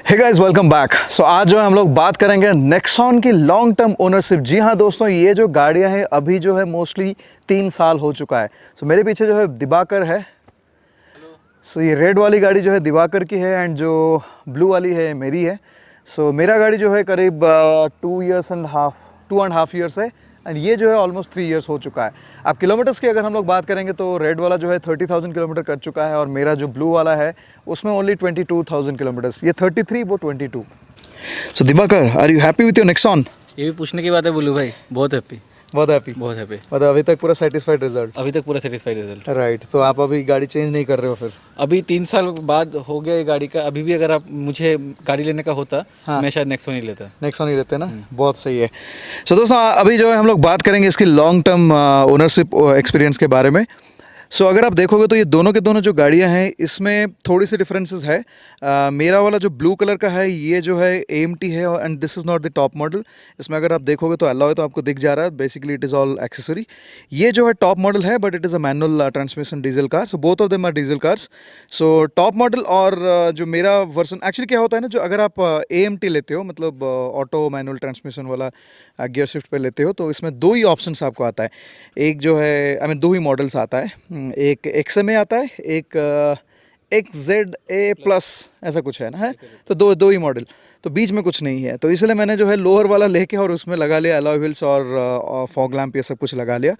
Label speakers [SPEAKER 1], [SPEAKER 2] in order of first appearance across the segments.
[SPEAKER 1] हे guys welcome back. So आज जो है हम लोग बात करेंगे नेक्सॉन की लॉन्ग टर्म ओनरशिप। जी हाँ दोस्तों, ये जो गाड़ियाँ हैं अभी जो है मोस्टली 3 साल हो चुका है। सो मेरे पीछे जो है दिवाकर है। सो ये रेड वाली गाड़ी जो है दिवाकर की है एंड जो ब्लू वाली है मेरी है। सो मेरा गाड़ी जो है करीब 2.5 ईयर्स है एंड ये जो है ऑलमोस्ट 3 ईयर्स हो चुका है। अब किलोमीटर्स की अगर हम लोग बात करेंगे तो रेड वाला जो है 30,000 किलोमीटर कर चुका है और मेरा जो ब्लू वाला है उसमें ओनली 22,000 किलोमीटर्स। ये 33 वो 22। So Diwakar, are you happy with your Nexon?
[SPEAKER 2] ये भी पूछने की बात है बुल्लू भाई। बहुत हैप्पी।
[SPEAKER 1] बहुत हैप्पी।
[SPEAKER 2] बहुत हैप्पी।
[SPEAKER 1] मतलब अभी तक पूरा सेटिस्फाइड रिजल्ट?
[SPEAKER 2] अभी तक पूरा सेटिस्फाइड रिजल्ट।
[SPEAKER 1] राइट। तो आप अभी गाड़ी चेंज नहीं कर रहे हो फिर?
[SPEAKER 2] अभी 3 साल बाद हो गया ये गाड़ी का। अभी भी अगर आप मुझे गाड़ी लेने का होता मैं शायद नेक्सॉन ही लेता।
[SPEAKER 1] नेक्सॉन ही लेते हैं ना। बहुत सही है। सो दोस्तों अभी जो है हम लोग बात करेंगे इसकी लॉन्ग टर्म ओनरशिप एक्सपीरियंस के बारे में। सो अगर आप देखोगे तो ये दोनों के दोनों जो गाड़ियां हैं इसमें थोड़ी सी डिफरेंसेस है। मेरा वाला जो ब्लू कलर का है ये जो है AMT है and this is not the top model. इसमें अगर आप देखोगे तो अलॉय तो आपको दिख जा रहा है, basically it is all accessory. ये जो है टॉप मॉडल है but it is a manual transmission diesel car. So both of them are diesel cars. So top model और जो मेरा वर्जन एक्चुअली क्या होता है ना, जो अगर आप AMT लेते हो मतलब ऑटो मैनुअल ट्रांसमिशन वाला गियर शिफ्ट पे लेते हो तो इसमें दो ही ऑप्शंस आपको आता है। एक जो है आई मीन दो ही मॉडल्स आता है। एक XMA आता है, एक XZA प्लस ऐसा कुछ है ना, है तो दो ही मॉडल। तो बीच में कुछ नहीं है, तो इसलिए मैंने जो है लोअर वाला लेके और उसमें लगा लिया अलॉय व्हील्स और फॉग लैम्प ये सब कुछ लगा लिया।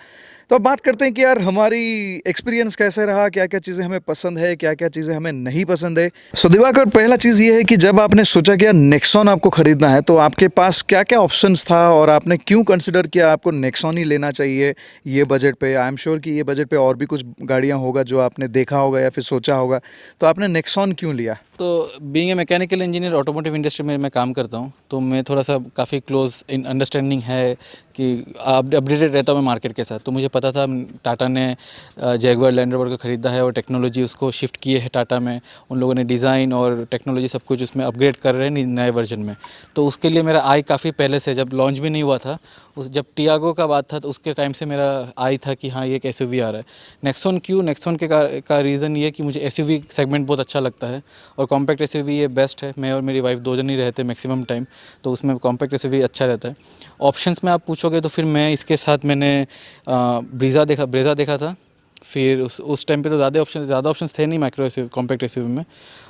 [SPEAKER 1] तो अब बात करते हैं कि यार हमारी एक्सपीरियंस कैसे रहा, क्या क्या चीज़ें हमें पसंद है, क्या क्या चीज़ें हमें नहीं पसंद है। सो दिवाकर, पहला चीज़ ये है कि जब आपने सोचा कि यार नेक्सॉन आपको ख़रीदना है तो आपके पास क्या क्या ऑप्शंस था और आपने क्यों कंसिडर किया आपको नेक्सॉन ही लेना चाहिए ये बजट पे? आई एम श्योर कि ये बजट पे और भी कुछ गाड़ियाँ होगा जो आपने देखा होगा या फिर सोचा होगा, तो आपने नेक्सॉन क्यों लिया?
[SPEAKER 2] तो being a mechanical engineer automotive industry में मैं काम करता हूँ, तो मैं थोड़ा सा काफ़ी क्लोज इन अंडरस्टैंडिंग है कि अपडेटेड रहता हूँ मैं मार्केट के साथ। तो मुझे पता था टाटा ने जैगुआर लैंड रोवर को ख़रीदा है और टेक्नोलॉजी उसको शिफ्ट की है टाटा में। उन लोगों ने डिज़ाइन और टेक्नोलॉजी सब कुछ उसमें अपग्रेड कर रहे हैं नए वर्जन में। तो उसके लिए मेरा आई काफ़ी पहले से, जब लॉन्च भी नहीं हुआ था, उस जब टियागो का बात था तो उसके टाइम से मेरा आई था कि हाँ ये एक SUV आ रहा है। नेक्सॉन क्यों? नेक्सॉन का रीज़न ये कि मुझे SUV सेगमेंट बहुत अच्छा लगता है और कॉम्पैक्ट SUV ये बेस्ट है। मैं और मेरी वाइफ दो जन ही रहते मैक्सिमम टाइम, तो उसमें कॉम्पैक्ट SUV अच्छा रहता है। ऑप्शंस में आप पूछोगे तो फिर मैं इसके साथ मैंने ब्रीज़ा देखा था। फिर उस टाइम पे तो ज़्यादा ऑप्शंस थे नहीं माइक्रो SUV कॉम्पैक्ट SUV में।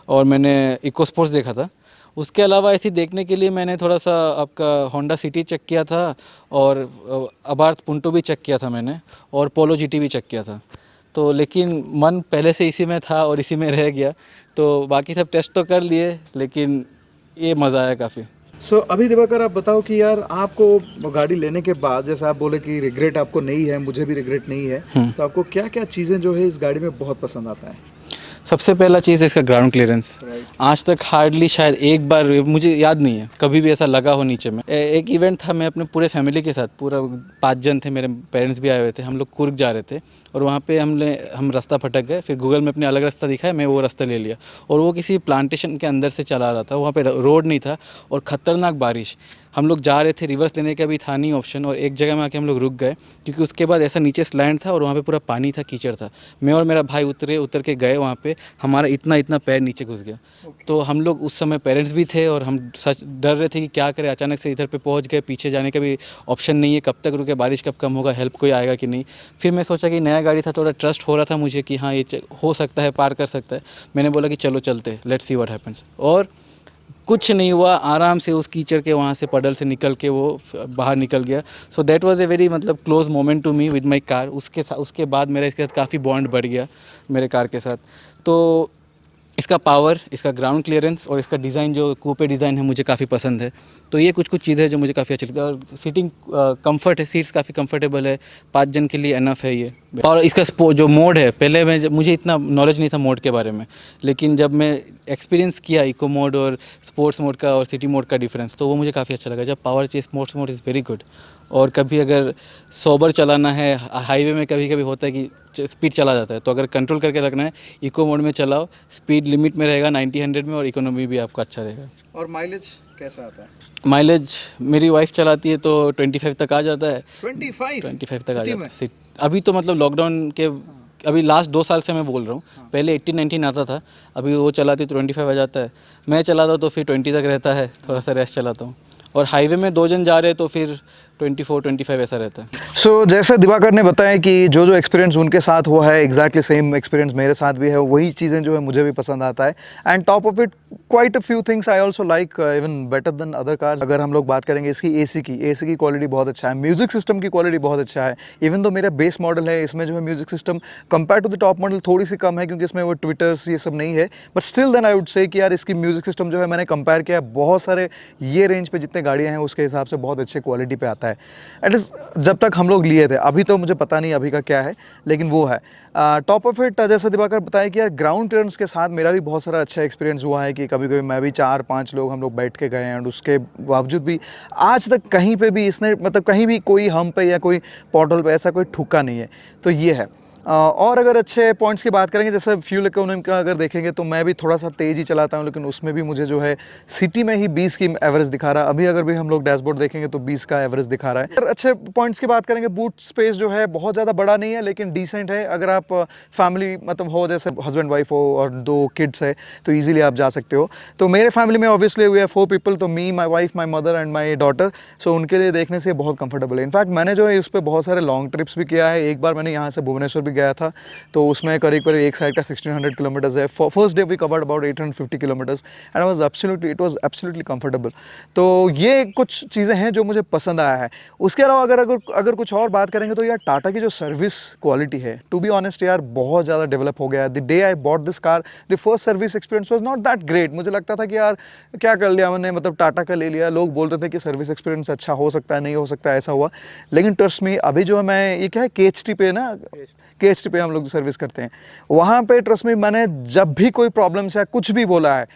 [SPEAKER 2] और मैंने इको स्पोर्ट्स देखा था। उसके अलावा ऐसे देखने के लिए मैंने थोड़ा सा आपका होंडा सिटी चेक किया था और अबार्थ पुंटो भी चेक किया था मैंने, और पोलो GT भी चेक किया था। तो लेकिन मन पहले से इसी में था और इसी में रह गया। तो बाकी सब टेस्ट तो कर लिए, लेकिन ये मज़ा आया काफ़ी।
[SPEAKER 1] सो अभी दिवाकर आप बताओ कि यार आपको गाड़ी लेने के बाद, जैसे आप बोले कि रिग्रेट आपको नहीं है, मुझे भी रिग्रेट नहीं है, तो आपको क्या क्या चीज़ें जो है इस गाड़ी में बहुत पसंद आता है?
[SPEAKER 2] सबसे पहला चीज़ है इसका ग्राउंड क्लियरेंस। आज तक हार्डली शायद एक बार, मुझे याद नहीं है कभी भी ऐसा लगा हो नीचे में। एक इवेंट था, मैं अपने पूरे फैमिली के साथ, पूरा 5 जन थे, मेरे पेरेंट्स भी आए हुए थे, हम लोग कुर्ग जा रहे थे और वहाँ पे हम रास्ता भटक गए। फिर गूगल में अपने अलग रास्ता दिखाया, मैं वो रास्ता ले लिया और वो किसी प्लांटेशन के अंदर से चला रहा था। वहाँ पे रोड नहीं था और ख़तरनाक बारिश। हम लोग जा रहे थे, रिवर्स लेने का भी था नहीं ऑप्शन, और एक जगह में आके हम लोग रुक गए क्योंकि उसके बाद ऐसा नीचे स्लैंड था और वहाँ पे पूरा पानी था, कीचड़ था। मैं और मेरा भाई उतर के गए वहाँ पे, हमारा इतना पैर नीचे घुस गया। तो हम लोग उस समय पेरेंट्स भी थे और हम सच डर रहे थे कि क्या करें। अचानक से इधर पे पहुँच गए, पीछे जाने का भी ऑप्शन नहीं है, कब तक रुके, बारिश कब कम होगा, हेल्प कोई आएगा कि नहीं। फिर मैं सोचा कि नया गाड़ी था, थोड़ा ट्रस्ट हो रहा था मुझे कि हाँ ये हो सकता है, पार कर सकता है। मैंने बोला कि चलो चलते, लेट्स सी व्हाट हैपेंस। और कुछ नहीं हुआ, आराम से उस कीचड़ के वहाँ से पडल से निकल के वो बाहर निकल गया। So that was a very मतलब close moment to me with my car. उसके बाद मेरा इसके साथ काफ़ी बॉन्ड बढ़ गया मेरे कार के साथ। तो इसका पावर, इसका ग्राउंड क्लियरेंस और इसका डिज़ाइन, जो कूपे डिज़ाइन है, मुझे काफ़ी पसंद है। तो ये कुछ चीज़ें हैं जो मुझे काफ़ी अच्छी लगती है। और सीटिंग कंफर्ट है, सीट्स काफ़ी कंफर्टेबल है, 5 जन के लिए इनफ है ये। और इसका जो मोड है, पहले मुझे इतना नॉलेज नहीं था मोड के बारे में, लेकिन जब मैं एक्सपीरियंस किया इको मोड और स्पोर्ट्स मोड का और सिटी मोड का डिफरेंस, तो वो मुझे काफ़ी अच्छा लगा। जब पावर चाहिए, sports mode is very good. और कभी अगर सोबर चलाना है, हाईवे में कभी कभी होता है कि स्पीड चला जाता है, तो अगर कंट्रोल करके रखना है, इको मोड में चलाओ, स्पीड लिमिट में रहेगा 90-100 में, और इकोनॉमी भी आपका अच्छा रहेगा।
[SPEAKER 1] और माइलेज कैसा आता है?
[SPEAKER 2] माइलेज मेरी वाइफ चलाती है तो 25 तक आ जाता है।
[SPEAKER 1] 25
[SPEAKER 2] 25 तक आ जाता है। अभी तो मतलब लॉकडाउन अभी लास्ट 2 साल से मैं बोल रहा हूँ, पहले 18-19 आता था, अभी वो चलाती 25 आ जाता है, मैं चलाता हूँ तो फिर 20 तक रहता है, थोड़ा सा रेस्ट चलाता हूँ, और हाईवे में 2 जन जा रहे हैं तो फिर 24-25 ऐसा रहता है।
[SPEAKER 1] सो जैसे दिवाकर ने बताया कि जो जो एक्सपीरियंस उनके साथ हुआ है एग्जैक्टली सेम एक्सपीरियंस मेरे साथ भी है, वही चीज़ें जो है मुझे भी पसंद आता है। And top of it quite a few things I also like even better than other cars. अगर हम लोग बात करेंगे इसकी एसी की क्वालिटी बहुत अच्छा है, म्यूजिक सिस्टम की क्वालिटी बहुत अच्छा है। इवन दो मेरा बेस मॉडल है, इसमें जो है music system compare to the top model थोड़ी सी कम है, क्योंकि इसमें वो ट्विटर्स ये सब नहीं है, but still then I would say कि यार इसकी म्यूजिक सिस्टम जो है मैंने कंपेयर किया बहुत सारे ये रेंज पे जितने गाड़ियाँ हैं उसके हिसाब से बहुत अच्छे क्वालिटी पे आता है। एटलीस्ट जब तक हम लोग लिए थे, अभी तो मुझे पता नहीं अभी का क्या है, लेकिन वो है टॉप ऑफ इट। जैसे दिवाकर बताया कि यार ग्राउंड क्लियरेंस के साथ मेरा भी बहुत सारा अच्छा एक्सपीरियंस हुआ है कि कभी कभी मैं भी 4-5 लोग हम लोग बैठ के गए हैं, एंड उसके बावजूद भी आज तक कहीं पे भी इसने मतलब कहीं भी कोई हम पे या कोई पॉटल पे ऐसा कोई ठुका नहीं है। तो ये है। और अगर अच्छे पॉइंट्स की बात करेंगे, जैसे फ्यूल इकोनॉमी का अगर देखेंगे तो मैं भी थोड़ा सा तेज़ ही चलाता हूँ, लेकिन उसमें भी मुझे जो है सिटी में ही 20 की एवरेज दिखा रहा है। अभी अगर भी हम लोग डैशबोर्ड देखेंगे तो 20 का एवरेज दिखा रहा है। अगर अच्छे पॉइंट्स की बात करेंगे, बूट स्पेस जो है बहुत ज़्यादा बड़ा नहीं है लेकिन डिसेंट है। अगर आप फैमिली मतलब हो, जैसे हस्बैंड वाइफ हो और 2 किड्स है, तो ईजिली आप जा सकते हो। तो मेरे फैमिली में ऑब्वियसली वी आर 4 पीपल, तो me, my wife, my mother and my daughter. So उनके लिए देखने से बहुत कंफर्टेबल है। इनफैक्ट मैंने जो है इस पर बहुत सारे लॉन्ग ट्रिप्स भी किया है। एक बार मैंने यहाँ से भुवनेश्वर भी गया था, तो उसमें करीब करीब एक साइड का 1600 किलोमीटर्स है। First day we covered about 850 kilometres and it was absolutely comfortable. तो ये कुछ चीज़ें हैं जो मुझे पसंद आया है। उसके अलावा अगर कुछ और बात करेंगे तो यार टाटा की जो सर्विस क्वालिटी है, टू बी ऑनेस्ट यार बहुत ज़्यादा डेवलप हो गया है। The day I bought this car, the first service experience was not that great. मुझे लगता था कि यार क्या कर लिया मैंने, मतलब टाटा का ले लिया। लोग बोलते थे कि सर्विस एक्सपीरियंस अच्छा हो सकता है, नहीं हो सकता है, ऐसा हुआ। लेकिन ट्रस्ट मी, अभी जो है मैं ये क्या है KHT पे ना, KHT पे हम लोग सर्विस करते हैं, वहाँ पे ट्रस्ट मी मैंने जब भी कोई प्रॉब्लम या कुछ भी बोला है,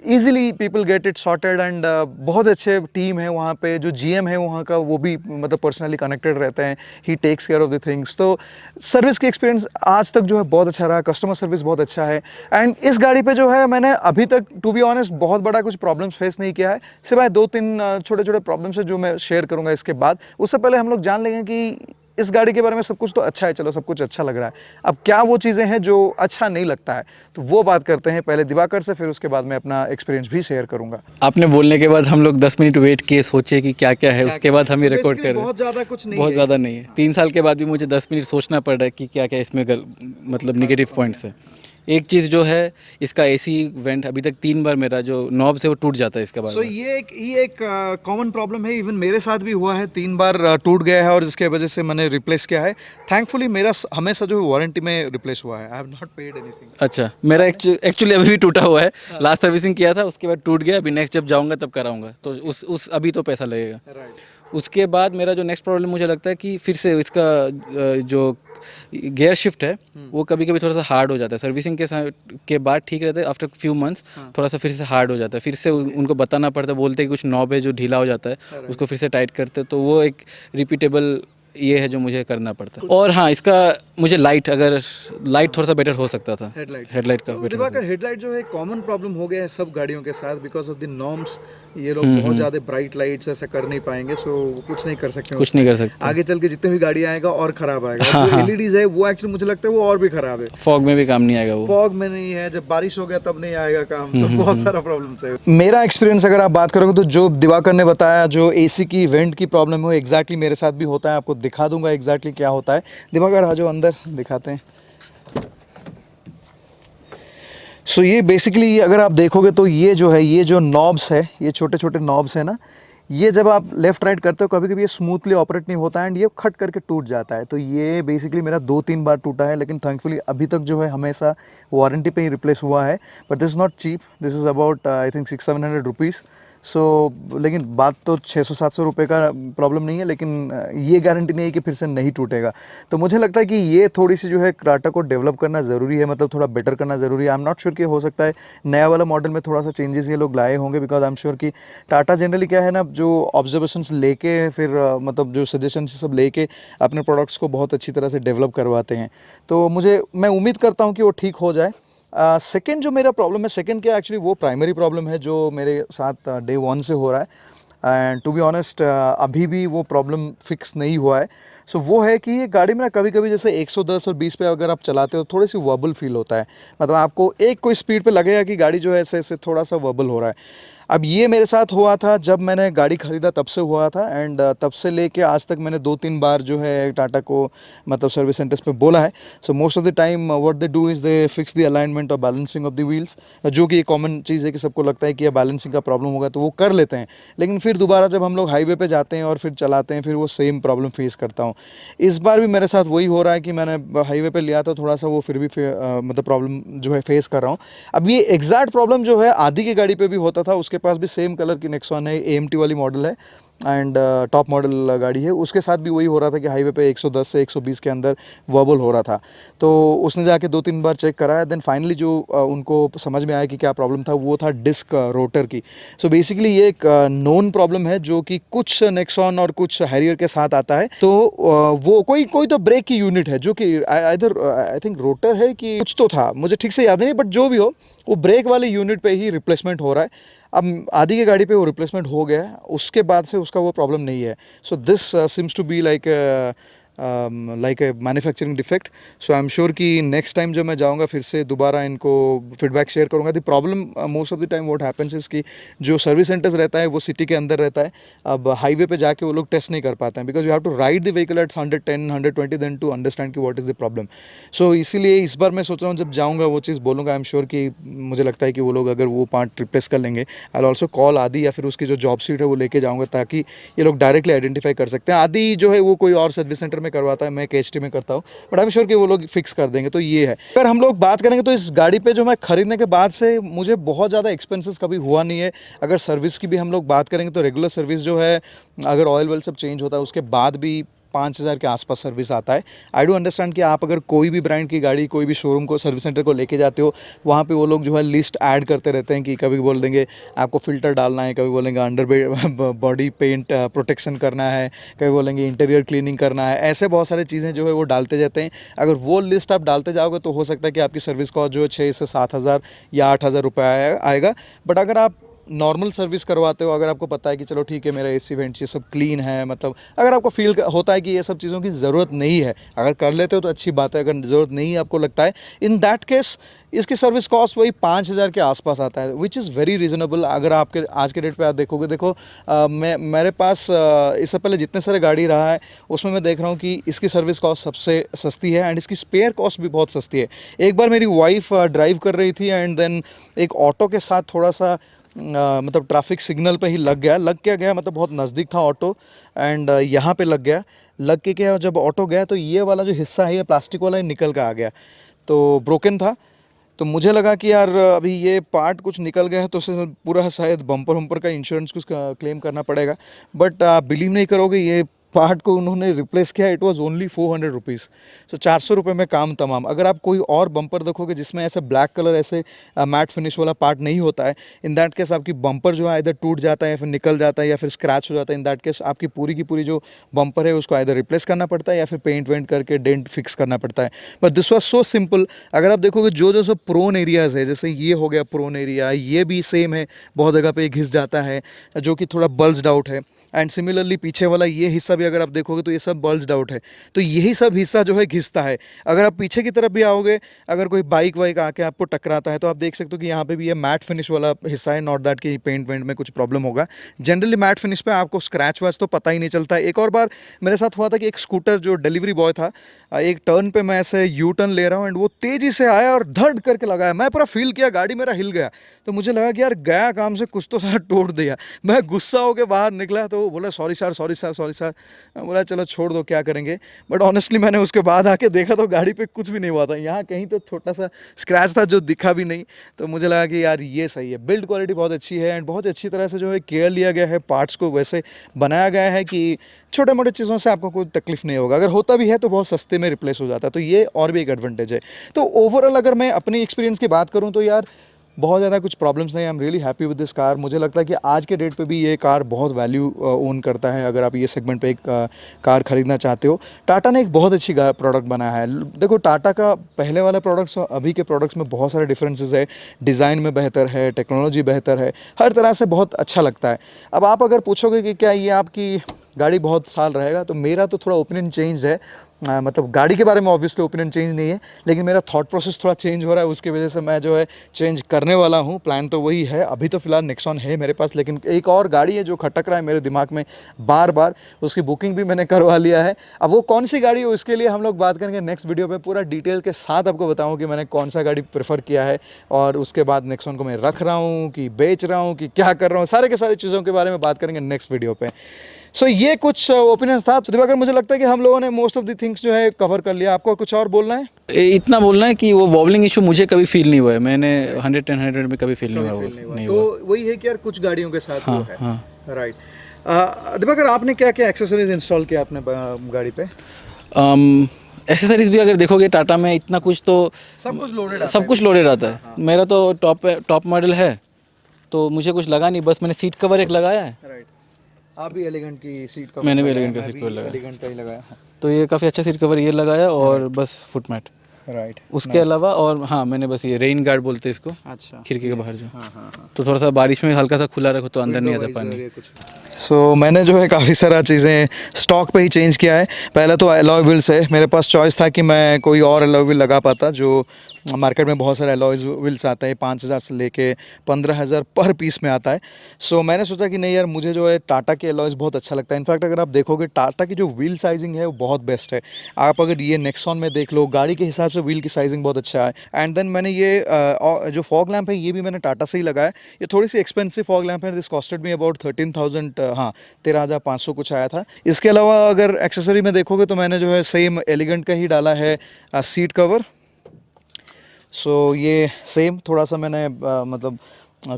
[SPEAKER 1] easily people get it sorted. And बहुत अच्छे टीम है वहाँ पे। जो GM है वहाँ का, वो भी मतलब पर्सनली कनेक्टेड रहते हैं, he takes care of the things. तो सर्विस की एक्सपीरियंस आज तक जो है बहुत अच्छा रहा, कस्टमर सर्विस बहुत अच्छा है। एंड इस गाड़ी पे जो है मैंने अभी तक टू बी ऑनेस्ट बहुत बड़ा कुछ प्रॉब्लम्स फेस नहीं किया है, सिवाय 2-3 छोटे छोटे प्रॉब्लम्स है जो मैं शेयर करूँगा इसके बाद। उससे पहले हम लोग जान लेंगे कि इस गाड़ी के बारे में सब कुछ तो अच्छा है, चलो सब कुछ अच्छा लग रहा है, अब क्या वो चीज़ें हैं जो अच्छा नहीं लगता है, तो वो बात करते हैं पहले दिवाकर से, फिर उसके बाद मैं अपना एक्सपीरियंस भी शेयर करूंगा।
[SPEAKER 2] आपने बोलने के बाद हम लोग 10 मिनट वेट किए, सोचे कि क्या क्या है, उसके बाद हम ये रिकॉर्ड कर रहे हैं।
[SPEAKER 1] बहुत ज़्यादा कुछ नहीं
[SPEAKER 2] बहुत
[SPEAKER 1] है।
[SPEAKER 2] ज़्यादा नहीं है, 3 साल के बाद भी मुझे 10 मिनट सोचना पड़ रहा है कि क्या क्या इसमें मतलब निगेटिव पॉइंट्स है। एक चीज़ जो है, इसका AC वेंट अभी तक 3 बार मेरा जो नॉब से वो टूट जाता है इसके बाद।
[SPEAKER 1] सो ये एक कॉमन प्रॉब्लम है, इवन मेरे साथ भी हुआ है, 3 बार टूट गया है और इसके वजह से मैंने रिप्लेस किया है। थैंकफुली मेरा हमेशा जो है वारंटी में रिप्लेस हुआ है, I have not paid anything.
[SPEAKER 2] अच्छा, मेरा एक्चुअली अभी भी टूटा हुआ है। लास्ट सर्विसिंग किया था, उसके बाद टूट गया। अभी नेक्स्ट जब जाऊंगा तब कराऊंगा, तो उस अभी तो पैसा लगेगा। उसके बाद मेरा जो नेक्स्ट प्रॉब्लम मुझे लगता है कि फिर से इसका जो गियर शिफ्ट है वो कभी कभी थोड़ा सा हार्ड हो जाता है। सर्विसिंग के बाद ठीक रहता है, आफ्टर फ्यू मंथ्स थोड़ा सा फिर से हार्ड हो जाता है। फिर से उनको बताना पड़ता है, बोलते हैं कि कुछ नॉब है जो ढीला हो जाता है, उसको फिर से टाइट करते हैं। तो वो एक रिपीटेबल ये है जो मुझे करना पड़ता है। और हाँ, इसका मुझे लाइट थोड़ा सा बेटर हो सकता था। हेडलाइट का बेटर।
[SPEAKER 1] दिवाकर, हेडलाइट जो है कॉमन प्रॉब्लम हो गया है सब गाड़ियों के साथ, बिकॉज ऑफ द नॉर्म्स। ये लोग बहुत ज़्यादा ब्राइट लाइट्स ऐसा कर नहीं पाएंगे, सो कुछ नहीं कर सकते।
[SPEAKER 2] कुछ नहीं कर सकते।
[SPEAKER 1] आगे चल के जितने भी गाड़ी आएगा और खराब आएगा। जो LEDs है वो एक्चुअली मुझे लगता है वो और भी खराब है।
[SPEAKER 2] फॉग में भी काम नहीं आएगा वो।
[SPEAKER 1] फॉग में नहीं है, जब बारिश हो गया तब नहीं आएगा काम। तो बहुत सारा प्रॉब्लम्स है। मेरा एक्सपीरियंस अगर आप बात करोगे तो जो दिवाकर ने बताया, जो AC की वेंट की प्रॉब्लम है, वो एग्जैक्टली मेरे साथ भी होता है। आपको दिखा दूंगा एग्जैक्टली क्या होता है। दिवाकर आ जाओ अंदर, दिखाते हैं। सो ये बेसिकली अगर आप देखोगे तो ये जो है, ये जो नॉब्स है, ये छोटे छोटे नॉब्स है ना, ये जब आप लेफ़्ट राइट करते हो कभी कभी ये स्मूथली ऑपरेट नहीं होता है एंड ये खट करके टूट जाता है। तो ये बेसिकली मेरा 2-3 बार टूटा है, लेकिन थैंकफुली अभी तक जो है हमेशा वारंटी पे ही रिप्लेस हुआ है। But this is not cheap, this is about I think 600-700 rupees. So लेकिन बात तो 600-700 रुपये का प्रॉब्लम नहीं है, लेकिन ये गारंटी नहीं है कि फिर से नहीं टूटेगा। तो मुझे लगता है कि ये थोड़ी सी जो है टाटा को डेवलप करना ज़रूरी है, मतलब थोड़ा बेटर करना ज़रूरी है। आई एम नॉट श्योर कि हो सकता है नया वाला मॉडल में थोड़ा सा चेंजेस ये लोग लाए होंगे, बिकॉज आई एम श्योर कि टाटा जनरली क्या है ना, जो ऑब्जर्वेशंस लेके फिर मतलब जो सजेशंस सब लेके अपने प्रोडक्ट्स को बहुत अच्छी तरह से डेवलप करवाते हैं। तो मैं उम्मीद करता हूँ कि वो ठीक हो जाए। सेकंड जो मेरा प्रॉब्लम है, सेकंड क्या एक्चुअली वो प्राइमरी प्रॉब्लम है जो मेरे साथ डे 1 से हो रहा है। एंड टू बी ऑनेस्ट अभी भी वो प्रॉब्लम फिक्स नहीं हुआ है। सो वो है कि ये गाड़ी में ना कभी कभी जैसे 110 और 20 पे अगर आप चलाते हो थोड़ी सी वर्बल फील होता है, मतलब आपको एक कोई स्पीड पे लगेगा कि गाड़ी जो है ऐसे ऐसे थोड़ा सा वर्बल हो रहा है। अब ये मेरे साथ हुआ था जब मैंने गाड़ी ख़रीदा तब से हुआ था, एंड तब से लेके आज तक मैंने 2-3 बार जो है टाटा को मतलब सर्विस सेंटर्स पे बोला है। So most of the time what they do is they fix the alignment और बैलेंसिंग ऑफ द व्हील्स, जो कि एक कॉमन चीज़ है कि सबको लगता है कि ये बैलेंसिंग का प्रॉब्लम होगा तो वो कर लेते हैं, लेकिन फिर दोबारा जब हम लोग हाईवे पे जाते हैं और फिर चलाते हैं फिर वो सेम प्रॉब्लम फेस करता हूँ। इस बार भी मेरे साथ वही हो रहा है कि मैंने हाईवे पे लिया था थोड़ा सा, वो फिर भी मतलब प्रॉब्लम जो है फेस कर रहा हूँ। अब ये एग्जैक्ट प्रॉब्लम जो है आदि की गाड़ी पे भी होता था, उसके पास भी सेम कलर की नेक्सॉन है, AMT वाली मॉडल है एंड टॉप मॉडल गाड़ी है, उसके साथ भी वही हो रहा था कि हाईवे पे 110 से 120 के अंदर वर्बल हो रहा था। तो उसने जाके 2-3 बार चेक कराया, देन फाइनली जो उनको समझ में आया कि क्या प्रॉब्लम था वो था डिस्क रोटर की। सो बेसिकली ये एक नोन प्रॉब्लम है जो कि कुछ नेक्सॉन और कुछ हैरियर के साथ आता है। तो वो कोई कोई तो ब्रेक की यूनिट है जो कि इधर आई थिंक रोटर है कि कुछ तो था, मुझे ठीक से याद नहीं, बट जो भी हो वो ब्रेक वाले यूनिट पे ही रिप्लेसमेंट हो रहा है। अब आदि की गाड़ी पे वो रिप्लेसमेंट हो गया है, उसके बाद से उसका वो प्रॉब्लम नहीं है। So this seems to be like a manufacturing defect. So I am sure कि नेक्स्ट टाइम जब मैं जाऊंगा फिर से दोबारा इनको फीडबैक शेयर करूंगा। The problem most of the time what happens is कि जो सर्विस सेंटर्स रहता है वो सिटी के अंदर रहता है। अब हाईवे पे जाके वो लोग टेस्ट नहीं कर पाते हैं, because you have to ride the vehicle at 110 120 then to understand कि what is the problem. So इसीलिए इस बार मैं सोच रहा हूँ जब जाऊँगा वो चीज़ बोलूँगा। आई एम श्योर कि मुझे लगता है कि वो लोग अगर वो पार्ट रिप्लेस कर लेंगे, आई विल ऑल्सो कॉल आदि या फिर उसकी जो जॉब सीट है वो लेके जाऊँगा ताकि ये लोग डायरेक्टली आइडेंटिफाई कर सकते हैं। आदि जो है वो कोई और सर्विस सेंटर में करवाता है, मैं KHT में करता हूँ, बट आई एम श्योर कि वो लोग फिक्स कर देंगे। तो ये है। अगर हम लोग बात करेंगे तो इस गाड़ी पे जो मैं खरीदने के बाद से मुझे बहुत ज़्यादा एक्सपेंसेस कभी हुआ नहीं है। अगर सर्विस की भी हम लोग बात करेंगे तो रेगुलर सर्विस जो है, अगर ऑयल वेल सब चेंज होता है उसके बाद भी 5,000 के आसपास सर्विस आता है। आई डू अंडरस्टैंड कि आप अगर कोई भी ब्रांड की गाड़ी कोई भी शोरूम को सर्विस सेंटर को लेके जाते हो, वहाँ पे वो लोग जो है लिस्ट ऐड करते रहते हैं कि कभी बोल देंगे आपको फ़िल्टर डालना है, कभी बोलेंगे अंडर बॉडी पेंट प्रोटेक्शन करना है, कभी बोलेंगे इंटीरियर क्लीनिंग करना है, ऐसे बहुत सारी चीज़ें जो है वो डालते जाते हैं। अगर वो लिस्ट आप डालते जाओगे तो हो सकता है कि आपकी सर्विस कॉस्ट जो है 6 से 7,000 या 8,000 रुपये आएगा। बट अगर आप नॉर्मल सर्विस करवाते हो, अगर आपको पता है कि चलो ठीक है मेरा AC वेंट्स ये सब क्लीन है, मतलब अगर आपको फील होता है कि ये सब चीज़ों की ज़रूरत नहीं है, अगर कर लेते हो तो अच्छी बात है, अगर ज़रूरत नहीं आपको लगता है, इन दैट केस इसकी सर्विस कॉस्ट वही 5,000 के आसपास आता है, विच इज़ वेरी रीज़नेबल। अगर आपके आज के डेट पे आप देखोगे, देखो मेरे पास इससे पहले जितने सारे गाड़ी रहा है उसमें मैं देख रहा हूँ कि इसकी सर्विस कॉस्ट सबसे सस्ती है एंड इसकी स्पेयर कॉस्ट भी बहुत सस्ती है। एक बार मेरी वाइफ ड्राइव कर रही थी एंड देन एक ऑटो के साथ थोड़ा सा मतलब ट्रैफिक सिग्नल पे ही लग क्या गया, मतलब बहुत नज़दीक था ऑटो एंड यहाँ पे लग के क्या, जब ऑटो गया तो ये वाला जो हिस्सा है ये प्लास्टिक वाला ही निकल के आ गया, तो ब्रोकन था। तो मुझे लगा कि यार अभी ये पार्ट कुछ निकल गया है तो उसे पूरा शायद बम्पर वम्पर का इंश्योरेंस कुछ क्लेम करना पड़ेगा, बट आप बिलीव नहीं करोगे ये पार्ट को उन्होंने रिप्लेस किया, इट वाज ओनली 400 रुपीज़। सो 400 रुपये में काम तमाम। अगर आप कोई और बम्पर देखोगे जिसमें ऐसे ब्लैक कलर ऐसे मैट फिनिश वाला पार्ट नहीं होता है, इन दैट केस आपकी बम्पर जो है इधर टूट जाता है या फिर निकल जाता है या फिर स्क्रैच हो जाता है। इन दैट केस आपकी पूरी की पूरी जो बम्पर है उसको इधर रिप्लेस करना पड़ता है या फिर पेंट वेंट करके डेंट फिक्स करना पड़ता है। But this was so simple. अगर आप देखोगे जो जो सब प्रोन एरियाज़ है, जैसे ये हो गया प्रोन एरिया, ये भी सेम है, बहुत जगह पे घिस जाता है जो कि थोड़ा बल्ज्ड आउट है। एंड सिमिलरली पीछे वाला ये हिस्सा भी अगर आप देखोगे तो ये सब बल्ज्ड आउट है, तो यही सब हिस्सा जो है घिसता है। अगर आप पीछे की तरफ भी आओगे, अगर कोई बाइक वाइक आके आपको टकराता है तो आप देख सकते हो कि यहाँ पे भी ये मैट फिनिश वाला हिस्सा है, नॉट दैट कि पेंट वेंट में कुछ प्रॉब्लम होगा। जनरली मैट फिनिश पे आपको स्क्रैच वैच तो पता ही नहीं चलता है। एक और बार मेरे साथ हुआ था कि एक स्कूटर जो डिलीवरी बॉय था, एक टर्न पे मैं ऐसे यू टर्न ले रहा हूँ एंड वो तेज़ी से आया और धड़ करके लगाया, मैं पूरा फील किया, गाड़ी मेरा हिल गया। तो मुझे लगा कि यार गया काम से कुछ तो सारा तोड़ दिया। मैं गुस्सा होकर बाहर निकला तो वो बोला sorry sir sorry sir sorry sir. मैं बोला चलो छोड़ दो क्या करेंगे, बट ऑनेस्टली मैंने उसके बाद आके देखा तो गाड़ी पे कुछ भी नहीं हुआ था, यहाँ कहीं तो छोटा सा स्क्रैच था जो दिखा भी नहीं। तो मुझे लगा कि यार ये सही है, बिल्ड क्वालिटी बहुत अच्छी है एंड बहुत अच्छी तरह से जो है केयर लिया गया है, पार्ट्स को वैसे बनाया गया है कि छोटे मोटे चीज़ों से आपको कोई तकलीफ नहीं होगा, अगर होता भी है तो बहुत सस्ते में रिप्लेस हो जाता है। तो ये और भी एक एडवांटेज है। तो ओवरऑल अगर मैं अपनी एक्सपीरियंस की बात करूँ तो यार बहुत ज़्यादा कुछ प्रॉब्लम्स नहीं। I am really happy with this car. मुझे लगता है कि आज के डेट पे भी ये कार बहुत वैल्यू ओन करता है। अगर आप ये सेगमेंट पे एक कार ख़रीदना चाहते हो, टाटा ने एक बहुत अच्छी प्रोडक्ट बनाया है। देखो, टाटा का पहले वाला प्रोडक्ट्स और अभी के प्रोडक्ट्स में बहुत सारे डिफरेंसेस है। डिज़ाइन में बेहतर है, टेक्नोलॉजी बेहतर है, हर तरह से बहुत अच्छा लगता है। अब आप अगर पूछोगे कि क्या ये आपकी गाड़ी बहुत साल रहेगा, तो मेरा तो थोड़ा ओपिनियन चेंज है। मतलब गाड़ी के बारे में ऑब्वियसली ओपिनियन चेंज नहीं है, लेकिन मेरा थॉट प्रोसेस थोड़ा चेंज हो रहा है। उसकी वजह से मैं जो है चेंज करने वाला हूँ। प्लान तो वही है। अभी तो फ़िलहाल नेक्सॉन है मेरे पास, लेकिन एक और गाड़ी है जो खटक रहा है मेरे दिमाग में बार बार। उसकी बुकिंग भी मैंने करवा लिया है। अब वो कौन सी गाड़ी है उसके लिए हम लोग बात करेंगे नेक्स्ट वीडियो पे। पूरा डिटेल के साथ आपको बताऊँ कि मैंने कौन सा गाड़ी प्रेफर किया है, और उसके बाद नेक्सॉन को मैं रख रहा हूँ कि बेच रहा हूँ कि क्या कर रहा हूँ, सारे के सारी चीज़ों के बारे में बात करेंगे नेक्स्ट वीडियो पे। सो ये कुछ ओपिनियंस था। तो दिवाकर, मुझे लगता है कि हम लोगों ने मोस्ट ऑफ द थिंग्स जो है कवर कर लिया। आपको कुछ और बोलना है?
[SPEAKER 2] इतना बोलना है कि वो वॉबलिंग इशू मुझे कभी फील नहीं हुआ है। मैंने 100 में कभी फील नहीं हुआ। नहीं हुआ।
[SPEAKER 1] तो वही है कि यार कुछ गाड़ियों के साथ
[SPEAKER 2] हाँ,
[SPEAKER 1] वो है।
[SPEAKER 2] हाँ।
[SPEAKER 1] राइट। दिवाकर, आपने क्या क्या एक्सेसरीज इंस्टॉल किया अपने गाड़ी पे?
[SPEAKER 2] एसेसरीज भी अगर देखोगे टाटा में इतना कुछ तो
[SPEAKER 1] सब कुछ लोडेड आता
[SPEAKER 2] सब कुछ लोडेड आता है। मेरा तो टॉप मॉडल है, तो मुझे कुछ लगा नहीं। बस मैंने सीट कवर एक लगाया है।
[SPEAKER 1] राइट। आप भी एलिगेंट की सीट कवर?
[SPEAKER 2] मैंने भी एलिगेंट का सीट कवर लगाया।
[SPEAKER 1] एलिगेंट का ही लगाया।
[SPEAKER 2] तो ये काफ़ी अच्छा सीट कवर ये लगाया, और बस फुट मैट।
[SPEAKER 1] राइट।
[SPEAKER 2] उसके अलावा और हाँ, मैंने बस ये रेन गार्ड बोलते हैं इसको,
[SPEAKER 1] अच्छा।
[SPEAKER 2] खिड़की के बाहर जो।
[SPEAKER 1] हाँ हाँ हाँ।
[SPEAKER 2] तो थोड़ा सा बारिश में हल्का सा खुला रखो तो अंदर नहीं आता पानी।
[SPEAKER 1] सो मैंने जो है काफ़ी सारा चीज़ें स्टॉक पे ही चेंज किया है। पहले तो एलॉय व्हील्स है। मेरे पास चॉइस था कि मैं कोई और एलॉय व्हील लगा पाता, जो मार्केट में बहुत सारे एलॉय व्हील्स आते हैं 5,000 से लेके 15,000 पर पीस में आता है। सो मैंने सोचा कि नहीं यार, मुझे जो है टाटा के एलॉयज बहुत अच्छा लगता है। इनफैक्ट अगर आप देखोगे, टाटा की जो व्हील साइजिंग है वो बहुत बेस्ट है। आप अगर ये नेक्सॉन में देख लो, गाड़ी के हिसाब से व्हील की साइजिंग बहुत अच्छा है। एंड देन मैंने ये जो फॉग लैम्प है, ये भी मैंने टाटा से ही लगाया। ये थोड़ी सी एक्सपेंसिव फॉग लैम्प है। दिस कॉस्टेड मी अबाउट 13,000, हाँ 13,500 कुछ आया था। इसके अलावा अगर एक्सेसरी में देखोगे तो मैंने जो है सेम एलिगेंट का ही डाला है सीट कवर। सो ये सेम थोड़ा सा मैंने मतलब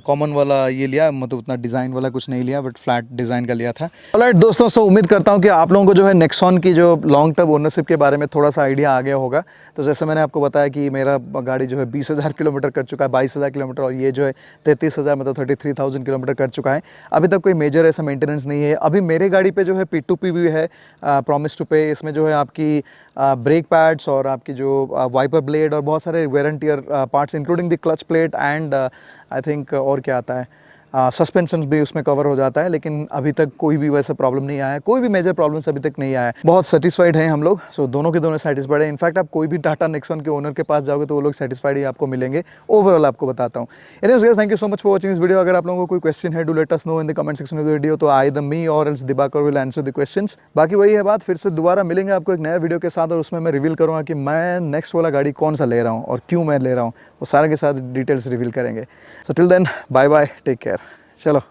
[SPEAKER 1] कॉमन वाला ये लिया, मतलब उतना डिज़ाइन वाला कुछ नहीं लिया, बट फ्लैट डिज़ाइन का लिया था। ऑलराइट दोस्तों, सो उम्मीद करता हूँ कि आप लोगों को जो है नेक्सॉन की जो लॉन्ग टर्म ओनरशिप के बारे में थोड़ा सा आइडिया आ गया होगा। तो जैसे मैंने आपको बताया कि मेरा गाड़ी जो है 20,000 किलोमीटर कर चुका है, 22,000 किलोमीटर, और ये जो है 33,000 मतलब 33,000 किलोमीटर कर चुका है। अभी तक कोई मेजर ऐसा मेंटेनेंस नहीं है। अभी मेरे गाड़ी पे जो है P2P भी है, प्रॉमिस टू पे। इसमें जो है आपकी ब्रेक पैड्स और आपकी जो वाइपर ब्लेड और बहुत सारे wear and tear parts including the clutch plate and I think और क्या आता है, सस्पेंशन भी उसमें कवर हो जाता है। लेकिन अभी तक कोई भी वैसा प्रॉब्लम नहीं आया है, कोई भी मेजर प्रॉब्लम्स अभी तक नहीं आया है। बहुत सेटिस्फाइड हैं हम लोग। सो दोनों के दोनों सेटिस्फाइड है। इनफैक्ट आप कोई भी टाटा नेक्सॉन के ओनर के पास जाओगे तो वो लोग सेटिस्फाइड ही आपको मिलेंगे। ओवरऑल आपको बताता हूँ। Anyways guys, thank you so much for watching this video. अगर आप लोगों को कोई क्वेश्चन है, do let us know in the comment section of the video. तो आइदर मी और else Diwakar will answer the questions. बाकी वही है बात, फिर से दोबारा मिलेंगे आपको एक नया वीडियो के साथ, और उसमें मैं रिवील करूँगा कि मैं नेक्स्ट वाला गाड़ी कौन सा ले रहा हूँ और क्यों मैं ले रहा हूँ। वो सारे के साथ डिटेल्स रिवील करेंगे। So till then, bye bye, take care. चलो।